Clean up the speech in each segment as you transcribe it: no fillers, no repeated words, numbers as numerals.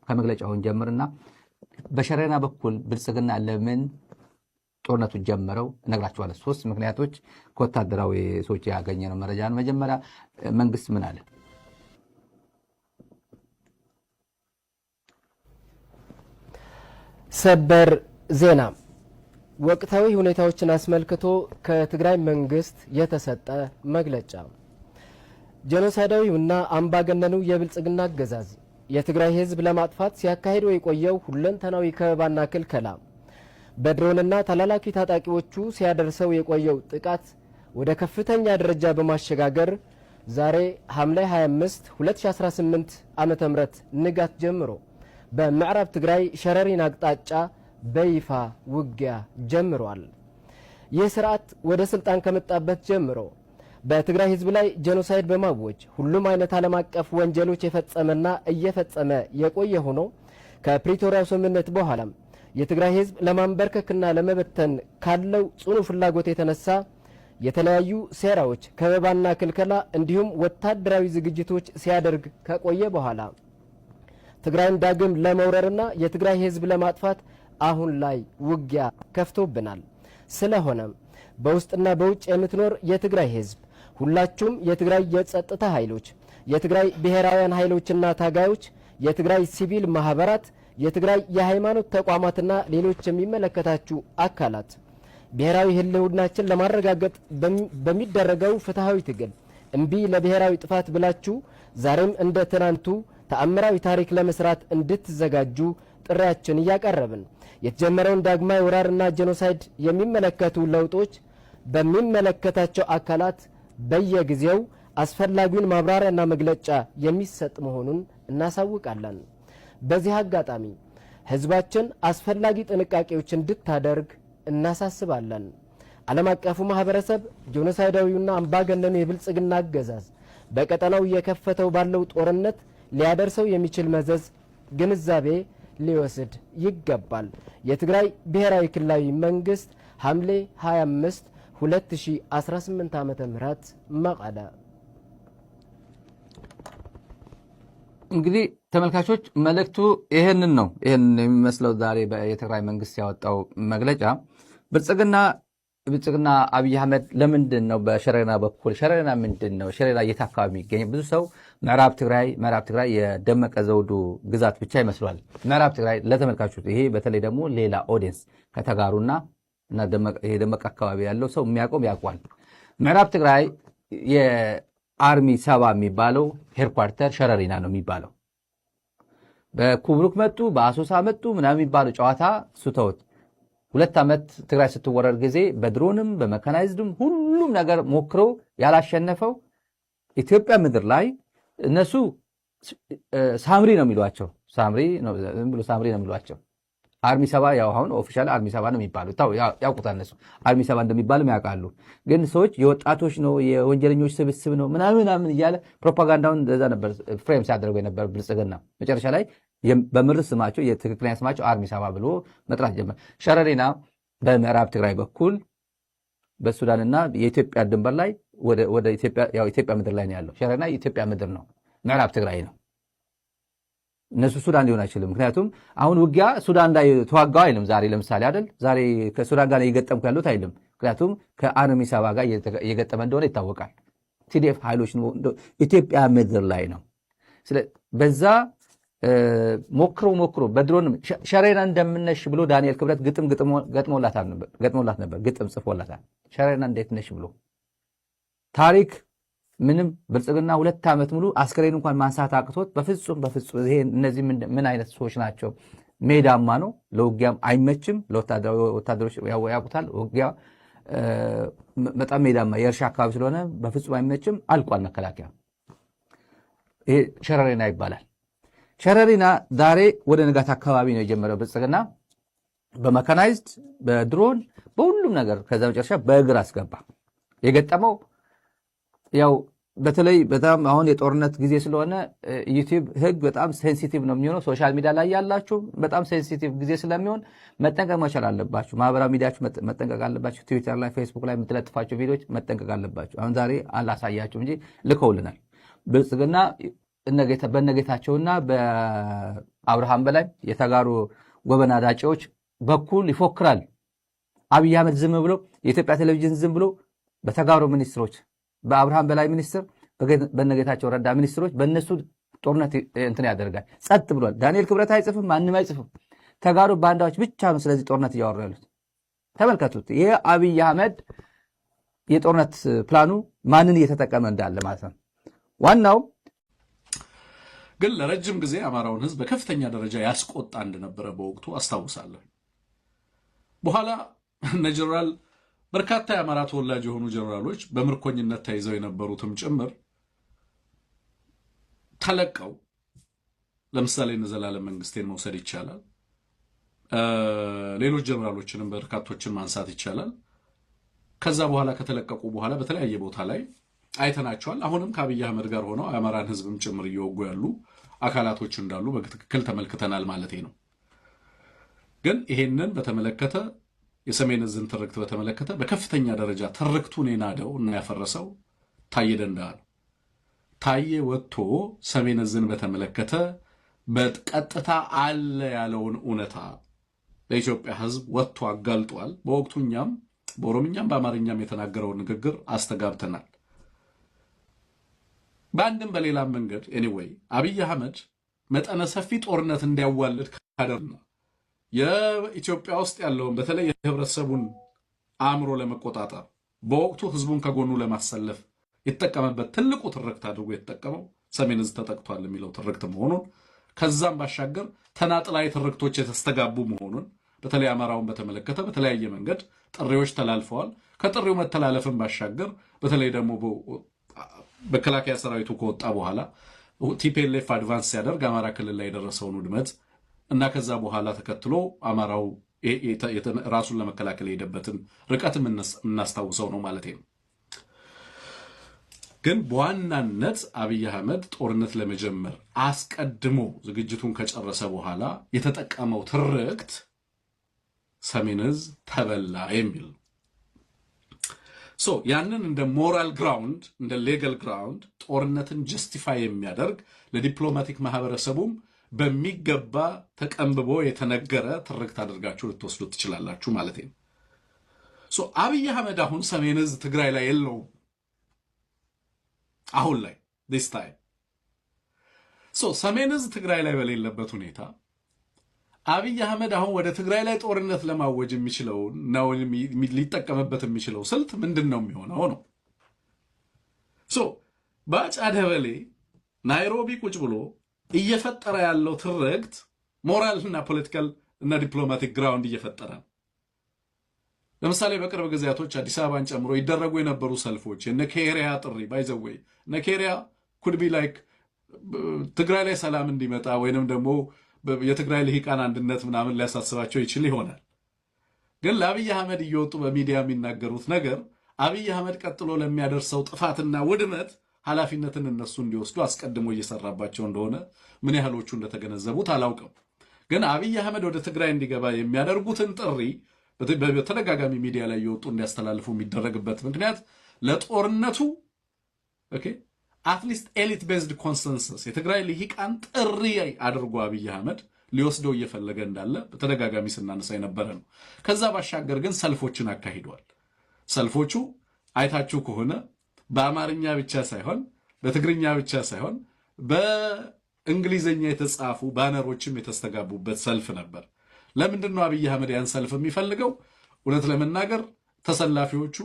ከመግለጫውን ጀምርና በሸረሪና በኩል ብልጽግና ለምን ጦርነቱ ጀመረው እነግራችኋለሁ። 3 ምክንያቶች ከወታደራዊ ሰዎች ያገኘነው መረጃ ነው። መጀመሪያ መንግስት ምን አለ? ሰበር ዜና ወቅታዊ ሁኔታዎችን አስመልክቶ ከትግራይ መንግስት የተሰጠ መግለጫ። ጄኖሳይዳዊውና አምባገነኑ የብልጽግና አገዛዝ የትግራይ ህዝብ ለማጥፋት ሲያካሂደው የቆየው ሁለንተናዊ ከበባና ክልከላ በድሮንና ተላላኪ ታጣቂዎቹ ሲያደርሰው የቆየው ጥቃት ወደ ከፍተኛ ደረጃ በማሸጋገር ዛሬ ሐምሌ 25 2018 ዓመተ ምህረት ንጋት ጀምሮ በምዕራብ ትግራይ ሸረሪና አቅጣጫ በይፋ ውጊያ ጀምሯል። ይህ ስርዓት ወደ ስልጣን ከመጣበት ጀምሮ በትግራይ ህዝብ ላይ ጄኖሳይድ በማወጅ ሁሉም አይነት ዓለም አቀፍ ወንጀሎች የፈጸመና እየፈጸመ የቆየ ሆኖ ከፕሪቶሪያው ስምምነት በኋላም የትግራይ ህዝብ ለማንበርከክና ለመበተን ካለው ጽኑ ፍላጎት የተነሳ የተለያዩ ሴራዎች፣ ከበባና ክልከላ እንዲሁም ወታደራዊ ዝግጅቶች ሲያደርግ ከቆየ በኋላ ትግራይን ዳግም ለመውረርና የትግራይ ህዝብ ለማጥፋት አሁን ላይ ውጊያ ከፍቶብናል። ስለሆነም በውስጥና በውጭ የምትኖር የትግራይ ህዝብ ሁላችሁም የትግራይ የጸጥታ ኃይሎች፣ የትግራይ ብሔራውያን ኃይሎችና ታጋዮች፣ የትግራይ ሲቪል ማህበራት፣ የትግራይ የሃይማኖት ተቋማትና ሌሎች የሚመለከታችሁ አካላት ብሔራዊ ህልውናችን ለማረጋገጥ በሚደረገው ፍትሃዊ ትግል እምቢ ለብሔራዊ ጥፋት ብላችሁ ዛሬም እንደ ትናንቱ ተአምራዊ ታሪክ ለመስራት እንድትዘጋጁ ጥሪያችን እያቀረብን የተጀመረውን ዳግማዊ ወራርና ጄኖሳይድ የሚመለከቱ ለውጦች በሚመለከታቸው አካላት በየጊዜው አስፈላጊውን ማብራሪያና መግለጫ የሚሰጥ መሆኑን እናሳውቃለን። በዚህ አጋጣሚ ህዝባችን አስፈላጊ ጥንቃቄዎች እንድታደርግ እናሳስባለን። ዓለም አቀፉ ማህበረሰብ ጄኖሳይዳዊውና አምባገነኑ የብልጽግና አገዛዝ በቀጠናው እየከፈተው ባለው ጦርነት ሊያደርሰው የሚችል መዘዝ ግንዛቤ ሊወስድ ይገባል። የትግራይ ብሔራዊ ክልላዊ መንግስት ሐምሌ 25 2018 ዓመተ ምህረት መቀለ። እንግዲህ ተመልካቾች መልእክቱ ይሄንን ነው። ይሄን የሚመስለው ዛሬ የትግራይ መንግስት ያወጣው መግለጫ ብልጽግና አብይ አህመድ ለምንድን ነው በሸረሪና በኩል ሸረሪና ምንድን ነው? ሸረሪና የት አካባቢ የሚገኝ? ብዙ ሰው ምዕራብ ትግራይ የደመቀ ዘውዱ ግዛት ብቻ ይመስሏል። ምዕራብ ትግራይ ለተመልካቾች ይሄ በተለይ ደግሞ ሌላ ኦዲየንስ ከተጋሩና የደመቀ አካባቢ ያለው ሰው የሚያውቀው ያውቋል። ምዕራብ ትግራይ የአርሚ 70 የሚባለው ሄድኳርተር ሸረሪና ነው የሚባለው። በኩብሩክ መጡ፣ በአሶሳ መጡ ምናምን የሚባለው ጨዋታ ሱተውት 2 ዓመት ትግራይ ስትወረር ጊዜ በድሮንም በመካናይዝድም ሁሉም ነገር ሞክረው ያላሸነፈው ኢትዮጵያ ምድር ላይ እነሱ ሳምሪ ነው የሚሏቸው። ሳምሪ ነው የሚሏቸው። አርሚ 70 ያው አሁን ኦፊሻል አርሚ 70 ነው የሚባሉት። ያውቁታል እነሱ አርሚ 70 እንደሚባልም ያውቃሉ። ግን ሰዎች የወጣቶች ነው የወንጀለኞች ስብስብ ነው ምናምን እያለ ፕሮፓጋንዳውን እንደዛ ነበር ፍሬም ሲያደርጉ የነበር ብልጽግና። መጨረሻ ላይ በምር ስማቸው የትክክለኛ ስማቸው አርሚ 70 ብሎ መጥራት ጀመር። ሸረሪና በምዕራብ ትግራይ በኩል በሱዳንና የኢትዮጵያ ድንበር ላይ ወደ ኢትዮጵያ ምድር ላይ ነው ያለው። ሸረሪና የኢትዮጵያ ምድር ነው፣ ምዕራብ ትግራይ ነው። እነሱ ሱዳን ሊሆን አይችልም። ምክንያቱም አሁን ውጊያ ሱዳን ላይ ተዋጋው አይልም። ዛሬ ለምሳሌ አይደል ዛሬ ከሱዳን ጋር እየገጠምኩ ያሉት አይልም። ምክንያቱም ከአርሚ 70 ጋር እየገጠመ እንደሆነ ይታወቃል። ቲዲኤፍ ኃይሎች ነው ኢትዮጵያ ምድር ላይ ነው። በዛ ሞክሮ በድሮንም ሸረሪና እንደምነሽ ብሎ ዳንኤል ክብረት ግጥም ገጥሞላት ነበር። ግጥም ጽፎላታል። ሸረሪና እንዴት ነሽ ብሎ ታሪክ ምንም ብልጽግና 2 ዓመት ሙሉ አስከሬን እንኳን ማንሳት አቅቶት በፍጹም ይሄ እነዚህ ምን አይነት ሰዎች ናቸው? ሜዳማ ነው፣ ለውጊያም አይመችም። ለወታደሮች ያውቁታል። ውጊያ በጣም ሜዳማ የእርሻ አካባቢ ስለሆነ በፍጹም አይመችም። አልቋል መከላከያ። ይሄ ሸረሪና ይባላል። ሸረሪና ዛሬ ወደ ንጋት አካባቢ ነው የጀመረው ብልጽግና በመካናይዝድ በድሮን በሁሉም ነገር። ከዛ መጨረሻ በእግር አስገባ። የገጠመው ያው በተለይ በጣም አሁን የጦርነት ጊዜ ስለሆነ ዩቲዩብ ህግ በጣም ሴንሲቲቭ ነው የሚሆነው። ሶሻል ሚዲያ ላይ ያላችሁ በጣም ሴንሲቲቭ ጊዜ ስለሚሆን መጠንቀቅ መቻል አለባችሁ። ማህበራዊ ሚዲያችሁ መጠንቀቅ አለባችሁ። ትዊተር ላይ፣ ፌስቡክ ላይ የምትለጥፋቸው ቪዲዮዎች መጠንቀቅ አለባችሁ። አሁን ዛሬ አላሳያችሁ እንጂ ልከውልናል። ብልጽግና በነጌታቸውና አብርሃም በላይ የተጋሩ ጎበና ዳጪዎች በኩል ይፎክራል። አብይ አህመድ ዝም ብሎ የኢትዮጵያ ቴሌቪዥን ዝም ብሎ በተጋሩ ሚኒስትሮች በአብርሃም በላይ ሚኒስትር በነጌታቸው ረዳ ሚኒስትሮች በእነሱ ጦርነት እንትን ያደርጋል። ጸጥ ብሏል። ዳንኤል ክብረት አይጽፍም፣ ማንም አይጽፍም። ተጋሩ ባንዳዎች ብቻ ነው ስለዚህ ጦርነት እያወሩ ያሉት። ተመልከቱት። ይሄ አብይ አህመድ የጦርነት ፕላኑ ማንን እየተጠቀመ እንዳለ ማለት ነው። ዋናው ግን ለረጅም ጊዜ አማራውን ህዝብ በከፍተኛ ደረጃ ያስቆጣ እንደነበረ በወቅቱ አስታውሳለሁ። በኋላ እነ ጀነራል በርካታ የአማራ ተወላጅ የሆኑ ጀነራሎች በምርኮኝነት ተይዘው የነበሩትም ጭምር ተለቀው፣ ለምሳሌ እነ ዘላለም መንግስቴን መውሰድ ይቻላል። ሌሎች ጀነራሎችንም በርካቶችን ማንሳት ይቻላል። ከዛ በኋላ ከተለቀቁ በኋላ በተለያየ ቦታ ላይ አይተናቸዋል። አሁንም ከአብይ አህመድ ጋር ሆነው የአማራን ህዝብም ጭምር እየወጉ ያሉ አካላቶች እንዳሉ በትክክል ተመልክተናል ማለት ነው። ግን ይሄንን በተመለከተ የሰሜን ዕዝን ትርክት በተመለከተ በከፍተኛ ደረጃ ትርክቱን የናደው እና ያፈረሰው ታዬ ደንደዓ ነው። ታዬ ወጥቶ ሰሜን ዕዝን በተመለከተ በቀጥታ አለ ያለውን እውነታ ለኢትዮጵያ ህዝብ ወጥቶ አጋልጧል። በወቅቱ እኛም በኦሮምኛም በአማርኛም የተናገረውን ንግግር አስተጋብተናል። በአንድም በሌላም መንገድ ኤኒዌይ አብይ አህመድ መጠነ ሰፊ ጦርነት እንዲያዋልድ ካደረገና የኢትዮጵያ ውስጥ ያለውን በተለይ የህብረተሰቡን አእምሮ ለመቆጣጠር በወቅቱ ህዝቡን ከጎኑ ለማሰለፍ የተጠቀመበት ትልቁ ትርክት አድርጎ የተጠቀመው ሰሜን ዕዝ ተጠቅቷል የሚለው ትርክት መሆኑን፣ ከዛም ባሻገር ተናጥላዊ ትርክቶች የተስተጋቡ መሆኑን በተለይ አማራውን በተመለከተ በተለያየ መንገድ ጥሪዎች ተላልፈዋል። ከጥሪው መተላለፍን ባሻገር በተለይ ደግሞ መከላከያ ሰራዊቱ ከወጣ በኋላ ቲፒኤልኤፍ አድቫንስ ሲያደርግ አማራ ክልል ላይ የደረሰውን ውድመት እና ከዛ በኋላ ተከትሎ አማራው ራሱን ለመከላከል የሄደበትን ርቀት የምናስታውሰው ነው ማለት ነው። ግን በዋናነት አብይ አህመድ ጦርነት ለመጀመር አስቀድሞ ዝግጅቱን ከጨረሰ በኋላ የተጠቀመው ትርክት ሰሜን ዕዝ ተበላ የሚል ያንን እንደ ሞራል ግራውንድ እንደ ሌጋል ግራውንድ ጦርነትን ጀስቲፋይ የሚያደርግ ለዲፕሎማቲክ ማህበረሰቡም በሚገባ ተቀንብቦ የተነገረ ትርክት አድርጋችሁ ልትወስዱ ትችላላችሁ ማለት ነው። አብይ አህመድ አሁን ሰሜን ዕዝ ትግራይ ላይ የለውም። አሁን ላይ this time ሰሜን ዕዝ ትግራይ ላይ በሌለበት ሁኔታ አብይ አህመድ አሁን ወደ ትግራይ ላይ ጦርነት ለማወጅ የሚችለው ነው ሊጠቀምበት የሚችለው ስልት ምንድነው የሚሆነው ነው። ባጫ ደበሌ ናይሮቢ ቁጭ ብሎ እየፈጠረ ያለው ትርክት ሞራልና ፖለቲካል እና ዲፕሎማቲክ ግራውንድ እየፈጠረ ነው። ለምሳሌ በቅርብ ጊዜያቶች አዲስ አበባን ጨምሮ ይደረጉ የነበሩ ሰልፎች የነ ኬሪያ ጥሪ ባይዘወይ እነ ኬሪያ ኩድ ቢ ላይክ ትግራይ ላይ ሰላም እንዲመጣ ወይንም ደግሞ የትግራይ ልሂቃን አንድነት ምናምን ሊያሳስባቸው ይችል ይሆናል። ግን ለአብይ አህመድ እየወጡ በሚዲያ የሚናገሩት ነገር አብይ አህመድ ቀጥሎ ለሚያደርሰው ጥፋትና ውድመት ኃላፊነትን እነሱ እንዲወስዱ አስቀድሞ እየሰራባቸው እንደሆነ ምን ያህሎቹ እንደተገነዘቡት አላውቅም። ግን አብይ አህመድ ወደ ትግራይ እንዲገባ የሚያደርጉትን ጥሪ በተደጋጋሚ ሚዲያ ላይ እየወጡ እንዲያስተላልፉ የሚደረግበት ምክንያት ለጦርነቱ አትሊስት ኤሊት ቤዝድ ኮንሰንሰስ የትግራይ ልሂቃን ጥሪ አድርጎ አብይ አህመድ ሊወስደው እየፈለገ እንዳለ በተደጋጋሚ ስናነሳ የነበረ ነው። ከዛ ባሻገር ግን ሰልፎችን አካሂዷል። ሰልፎቹ አይታችሁ ከሆነ በአማርኛ ብቻ ሳይሆን በትግርኛ ብቻ ሳይሆን በእንግሊዝኛ የተጻፉ ባነሮችም የተስተጋቡበት ሰልፍ ነበር። ለምንድን ነው አብይ አህመድ ያን ሰልፍ የሚፈልገው? እውነት ለመናገር ተሰላፊዎቹ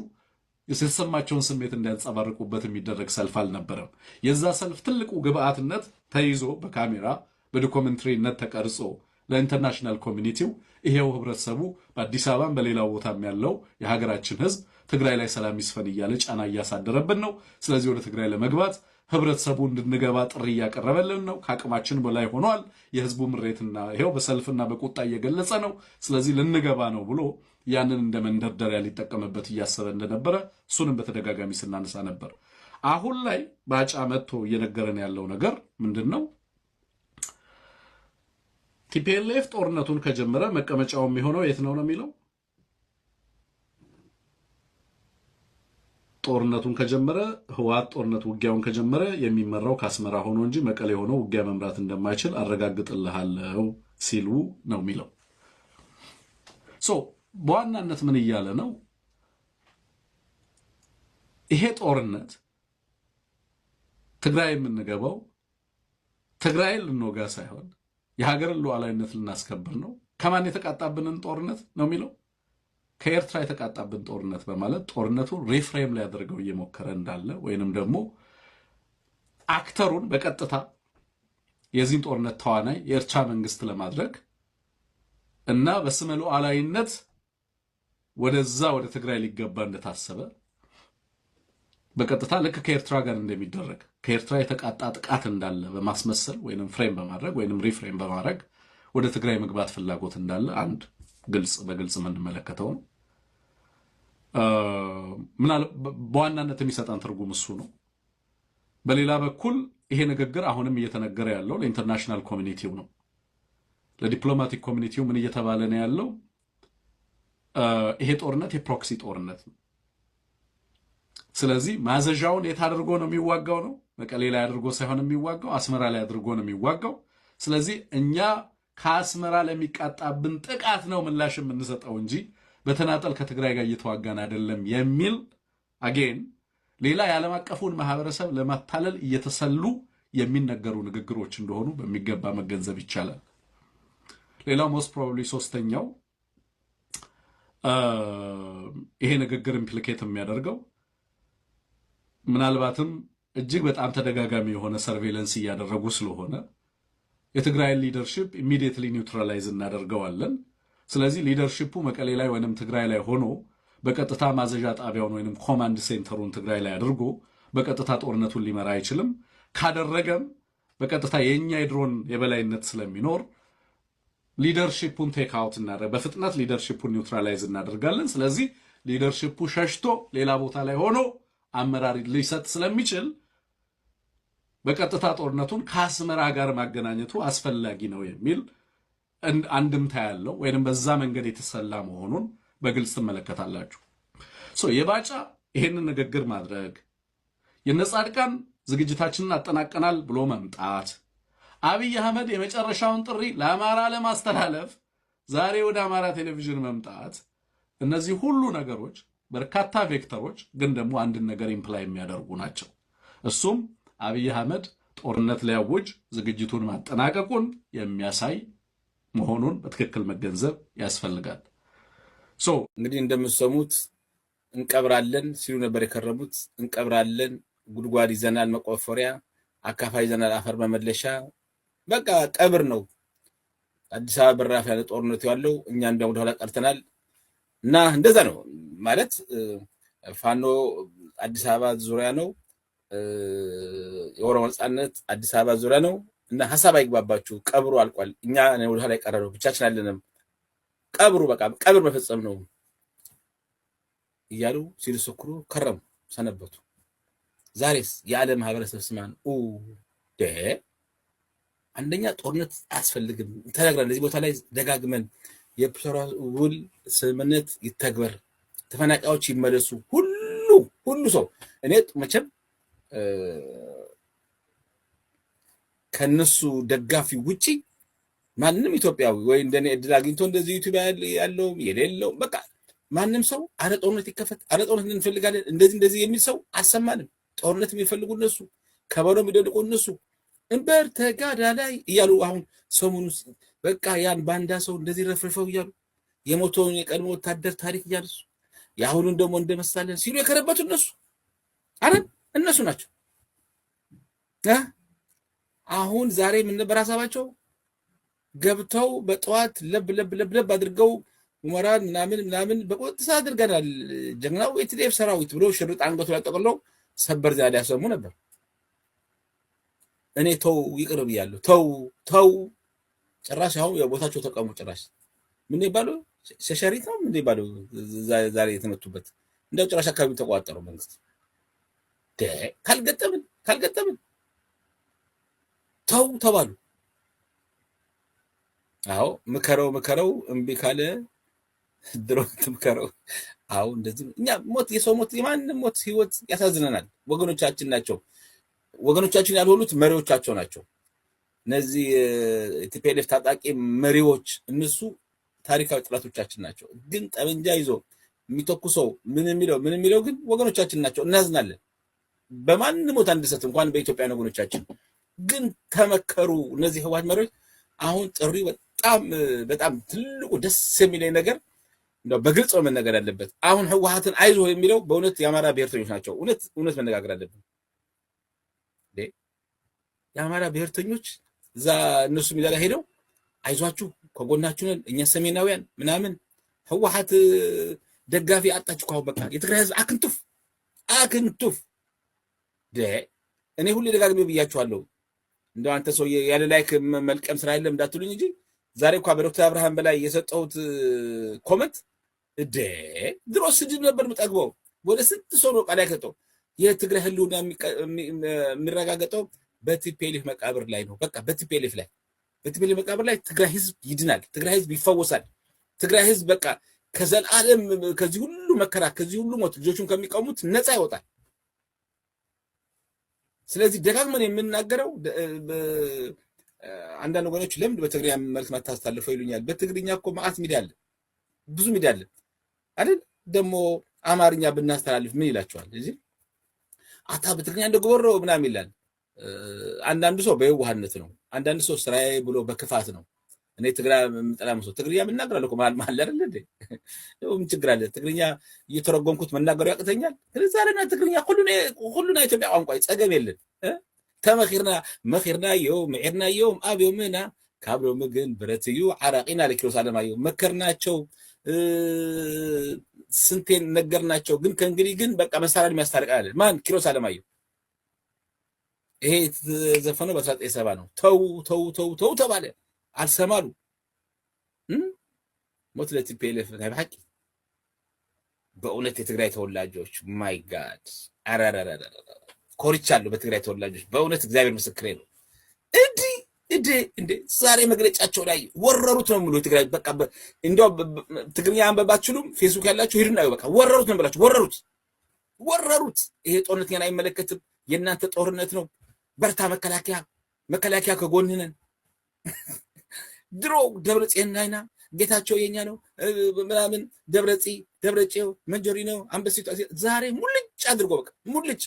የተሰማቸውን ስሜት እንዲያንጸባርቁበት የሚደረግ ሰልፍ አልነበረም። የዛ ሰልፍ ትልቁ ግብአትነት ተይዞ በካሜራ በዶኩመንተሪነት ተቀርጾ ለኢንተርናሽናል ኮሚኒቲው ይሄው ህብረተሰቡ በአዲስ አበባም በሌላው ቦታም ያለው የሀገራችን ህዝብ ትግራይ ላይ ሰላም ይስፈን እያለ ጫና እያሳደረብን ነው። ስለዚህ ወደ ትግራይ ለመግባት ህብረተሰቡ እንድንገባ ጥሪ እያቀረበልን ነው። ከአቅማችን በላይ ሆኗል። የህዝቡ ምሬትና ይሄው በሰልፍና በቁጣ እየገለጸ ነው። ስለዚህ ልንገባ ነው ብሎ ያንን እንደ መንደርደሪያ ሊጠቀምበት እያሰበ እንደነበረ እሱንም በተደጋጋሚ ስናነሳ ነበር። አሁን ላይ ባጫ መጥቶ እየነገረን ያለው ነገር ምንድን ነው? ቲፒኤልኤፍ ጦርነቱን ከጀመረ መቀመጫው የሚሆነው የት ነው ነው የሚለው። ጦርነቱን ከጀመረ ህወሓት ውጊያውን ከጀመረ የሚመራው ከአስመራ ሆኖ እንጂ መቀሌ ሆኖ ውጊያ መምራት እንደማይችል አረጋግጥልሃለሁ ሲሉ ነው የሚለው። በዋናነት ምን እያለ ነው? ይሄ ጦርነት ትግራይ የምንገባው ትግራይን ልንወጋ ሳይሆን የሀገርን ሉዓላዊነት ልናስከብር ነው። ከማን የተቃጣብንን ጦርነት ነው የሚለው? ከኤርትራ የተቃጣብን ጦርነት በማለት ጦርነቱ ሪፍሬም ላይ ያደርገው እየሞከረ እንዳለ ወይንም ደግሞ አክተሩን በቀጥታ የዚህን ጦርነት ተዋናይ የኤርትራ መንግስት ለማድረግ እና በስመ ሉዓላዊነት ወደዛ ወደ ትግራይ ሊገባ እንደታሰበ በቀጥታ ልክ ከኤርትራ ጋር እንደሚደረግ ከኤርትራ የተቃጣ ጥቃት እንዳለ በማስመሰል ወይንም ፍሬም በማድረግ ወይንም ሪፍሬም በማድረግ ወደ ትግራይ መግባት ፍላጎት እንዳለ አንድ በግልጽ የምንመለከተው ነው። በዋናነት የሚሰጠን ትርጉም እሱ ነው። በሌላ በኩል ይሄ ንግግር አሁንም እየተነገረ ያለው ለኢንተርናሽናል ኮሚኒቲው ነው። ለዲፕሎማቲክ ኮሚኒቲው ምን እየተባለ ነው ያለው? ይሄ ጦርነት የፕሮክሲ ጦርነት ነው። ስለዚህ ማዘዣውን የት አድርጎ ነው የሚዋጋው ነው? መቀሌ ላይ አድርጎ ሳይሆን የሚዋጋው አስመራ ላይ አድርጎ ነው የሚዋጋው። ስለዚህ እኛ ከአስመራ ለሚቃጣብን ጥቃት ነው ምላሽ የምንሰጠው እንጂ በተናጠል ከትግራይ ጋር እየተዋጋን አይደለም የሚል አጌን ሌላ የዓለም አቀፉን ማህበረሰብ ለማታለል እየተሰሉ የሚነገሩ ንግግሮች እንደሆኑ በሚገባ መገንዘብ ይቻላል። ሌላው ሞስት ፕሮባብሊ ሶስተኛው ይሄ ንግግር ኢምፕሊኬት የሚያደርገው ምናልባትም እጅግ በጣም ተደጋጋሚ የሆነ ሰርቬይለንስ እያደረጉ ስለሆነ የትግራይን ሊደርሺፕ ኢሚዲየትሊ ኒውትራላይዝ እናደርገዋለን። ስለዚህ ሊደርሺፑ መቀሌ ላይ ወይንም ትግራይ ላይ ሆኖ በቀጥታ ማዘዣ ጣቢያውን ወይንም ኮማንድ ሴንተሩን ትግራይ ላይ አድርጎ በቀጥታ ጦርነቱን ሊመራ አይችልም። ካደረገም በቀጥታ የኛ የድሮን የበላይነት ስለሚኖር ሊደርሺፑን ቴክ አውት እናደርግ በፍጥነት ሊደርሺፑን ኒውትራላይዝ እናደርጋለን። ስለዚህ ሊደርሺፑ ሸሽቶ ሌላ ቦታ ላይ ሆኖ አመራር ሊሰጥ ስለሚችል በቀጥታ ጦርነቱን ከአስመራ ጋር ማገናኘቱ አስፈላጊ ነው የሚል አንድምታ ያለው ወይንም በዛ መንገድ የተሰላ መሆኑን በግልጽ ትመለከታላችሁ። የባጫ ይሄንን ንግግር ማድረግ የነጻድቃን ዝግጅታችንን አጠናቀናል ብሎ መምጣት አብይ አህመድ የመጨረሻውን ጥሪ ለአማራ ለማስተላለፍ ዛሬ ወደ አማራ ቴሌቪዥን መምጣት እነዚህ ሁሉ ነገሮች በርካታ ቬክተሮች ግን ደግሞ አንድን ነገር ኢምፕላይ የሚያደርጉ ናቸው። እሱም አብይ አህመድ ጦርነት ሊያውጅ ዝግጅቱን ማጠናቀቁን የሚያሳይ መሆኑን በትክክል መገንዘብ ያስፈልጋል። እንግዲህ እንደምትሰሙት እንቀብራለን ሲሉ ነበር የከረሙት። እንቀብራለን፣ ጉድጓድ ይዘናል፣ መቆፈሪያ አካፋ ይዘናል፣ አፈር መመለሻ፣ በቃ ቀብር ነው። አዲስ አበባ በራፍ ያለ ጦርነቱ ያለው እኛ እንዲያው ወደኋላ ቀርተናል እና እንደዛ ነው ማለት ፋኖ አዲስ አበባ ዙሪያ ነው፣ የኦሮሞ ነጻነት አዲስ አበባ ዙሪያ ነው እና ሐሳብ አይግባባችሁ፣ ቀብሩ አልቋል፣ እኛ ወደኋላ ቀረነው፣ ብቻችን አለንም፣ ቀብሩ በቃ ቀብር መፈጸም ነው እያሉ ሲልስክሩ ከረሙ ሰነበቱ። ዛሬስ የዓለም ማህበረሰብ ስማን አንደኛ ጦርነት አያስፈልግም ተናግረን ለዚህ ቦታ ላይ ደጋግመን የፕሪቶሪያ ውል ስምምነት ይተግበር፣ ተፈናቃዮች ይመለሱ፣ ሁሉ ሰው እኔ መቼም ከነሱ ደጋፊ ውጪ ማንንም ኢትዮጵያዊ ወይ እንደኔ እድል አግኝቶ እንደዚህ ዩቲዩብ ያለው የሌለው በቃ ማንም ሰው አረ ጦርነት ይከፈት፣ አረ ጦርነት እንፈልጋለን እንደዚህ የሚል ሰው አሰማንም። ጦርነት የሚፈልጉ እነሱ፣ ከበሮ የሚደልቁ እነሱ፣ እንበር ተጋዳላይ እያሉ አሁን ሰሞኑን በቃ ያን ባንዳ ሰው እንደዚህ ረፍርፈው እያሉ የሞተውን የቀድሞ ወታደር ታሪክ እያነሱ የአሁኑን ደግሞ እንደመሳለን ሲሉ የከረበቱ እነሱ ናቸው። አሁን ዛሬ ምን ነበር ሐሳባቸው? ገብተው በጠዋት ለብ አድርገው ሁመራን ምናምን በቁጥጥር አድርገናል ጀግናው የቲዲኤፍ ሰራዊት ብሎ ሽርጥ አንገቱ ላይ ጠቅልለው ሰበር ዜና ያሰሙ ነበር። እኔ ተው ይቅር ብያለሁ። ተው ጭራሽ አሁን የቦታቸው ተቀሙ። ጭራሽ ምን ይባለው ሸሸሪት ነው ምን ይባለው ዛሬ የተመቱበት እንደው ጭራሽ አካባቢ ተቋጠረው መንግስት። ካልገጠምን ተው ተባሉ። አዎ ምከረው እምቢ ካለ ድሮ ትምከረው አዎ እንደዚህ እኛ ሞት የሰው ሞት የማንም ሞት ህይወት ያሳዝነናል። ወገኖቻችን ናቸው። ወገኖቻችን ያልሆኑት መሪዎቻቸው ናቸው። እነዚህ ቲፒኤልኤፍ ታጣቂ መሪዎች እነሱ ታሪካዊ ጥላቶቻችን ናቸው። ግን ጠመንጃ ይዞ የሚተኩሰው ምን የሚለው ግን ወገኖቻችን ናቸው። እናዝናለን። በማንም ሞት አንደሰት እንኳን በኢትዮጵያ ወገኖቻችን ግን ተመከሩ። እነዚህ ህወሓት መሪዎች አሁን ጥሪ በጣም ትልቁ ደስ የሚለኝ ነገር እንደው በግልጽ መነገር ያለበት አሁን ህወሓትን አይዞ የሚለው በእውነት የአማራ ብሔርተኞች ናቸው። እውነት መነጋገር አለብን። የአማራ ብሔርተኞች እዛ እነሱ ሜዳ ላይ ሄደው አይዟችሁ ከጎናችሁ ነን እኛ ሰሜናውያን ምናምን ህወሓት ደጋፊ አጣችሁ ካሁን በቃ የትግራይ ህዝብ አክንቱፍ እኔ ሁሌ ደጋግሜ ብያችኋለሁ። እንደው አንተ ሰው ያለ ላይክ መልቀም ስራ የለም እንዳትሉኝ እንጂ ዛሬ እንኳን በዶክተር አብርሃም በላይ የሰጠሁት ኮመንት ድሮ ስድብ ነበር የምጠግበው። ወደ ስንት ሰው ነው ቃል ያከተው። የትግራይ ህልውና የሚረጋገጠው በቲፒኤልኤፍ መቃብር ላይ ነው። በቃ በቲፒኤልኤፍ መቃብር ላይ ትግራይ ህዝብ ይድናል። ትግራይ ህዝብ ይፈወሳል። ትግራይ ህዝብ በቃ ከዘላለም ከዚህ ሁሉ መከራ ከዚህ ሁሉ ሞት ልጆቹን ከሚቀሙት ነፃ ይወጣል። ስለዚህ ደጋግመን የምናገረው አንዳንድ ወገኖች ለምን በትግርኛ መልክ ማታስተላልፈው ይሉኛል። በትግርኛ እኮ ማአት ሚዲያ አለ፣ ብዙ ሚዲያ አለ አይደል? ደግሞ አማርኛ ብናስተላልፍ ምን ይላቸዋል? እዚህ አታ በትግርኛ እንደጎበሮ ምናምን ይላል። አንዳንዱ ሰው በየዋህነት ነው፣ አንዳንዱ ሰው ስራዬ ብሎ በክፋት ነው። እኔ ትግራይ የምጠላም ሰው ትግርኛ የምናገራለሁ እኮ መሀል አይደል እንዴ? ምን ችግር አለ? ትግርኛ እየተረጎምኩት መናገሩ ያቅተኛል። ስለዚህ አለና ትግርኛ ሁሉና ኢትዮጵያ ቋንቋ ጸገም የለን መኺርና ምዒርናዮ አብዮምና ካብሎም ግን ብረትዩ ዓራቂና ለኪሮስ አለማየሁ መከርናቸው፣ ስንቴን ነገርናቸው። ግን ከእንግዲህ ግን በቃ መሳሪያ የሚያስታርቃል ማን? ኪሮስ አለማየሁ። ይሄ የተዘፈነው በ1970 ነው። ተው ተባለ፣ አልሰማሉ። ሞት ለቲፒኤልኤፍ ናይ ብሓቂ በእውነት የትግራይ ተወላጆች ማይ ጋድ ኮርቻለሁ። በትግራይ ተወላጆች በእውነት እግዚአብሔር ምስክሬ ነው። እንዴ ዛሬ መግለጫቸው ላይ ወረሩት ነው የሚሉ ትግራይ በቃ እንዴው ትግርኛ አንበባችሁም ፌስቡክ ያላችሁ ሄዱና በቃ ወረሩት ነው ብላችሁ ወረሩት። ይሄ ጦርነት ገና አይመለከትም፣ የእናንተ ጦርነት ነው። በርታ መከላከያ ከጎንህ ነን። ድሮ ደብረጽዮን ናይና ጌታቸው የኛ ነው ምናምን ደብረጽዮን መንጆሪ ነው አንበሲቱ ዛሬ ሙልጭ አድርጎ በቃ ሙልጭ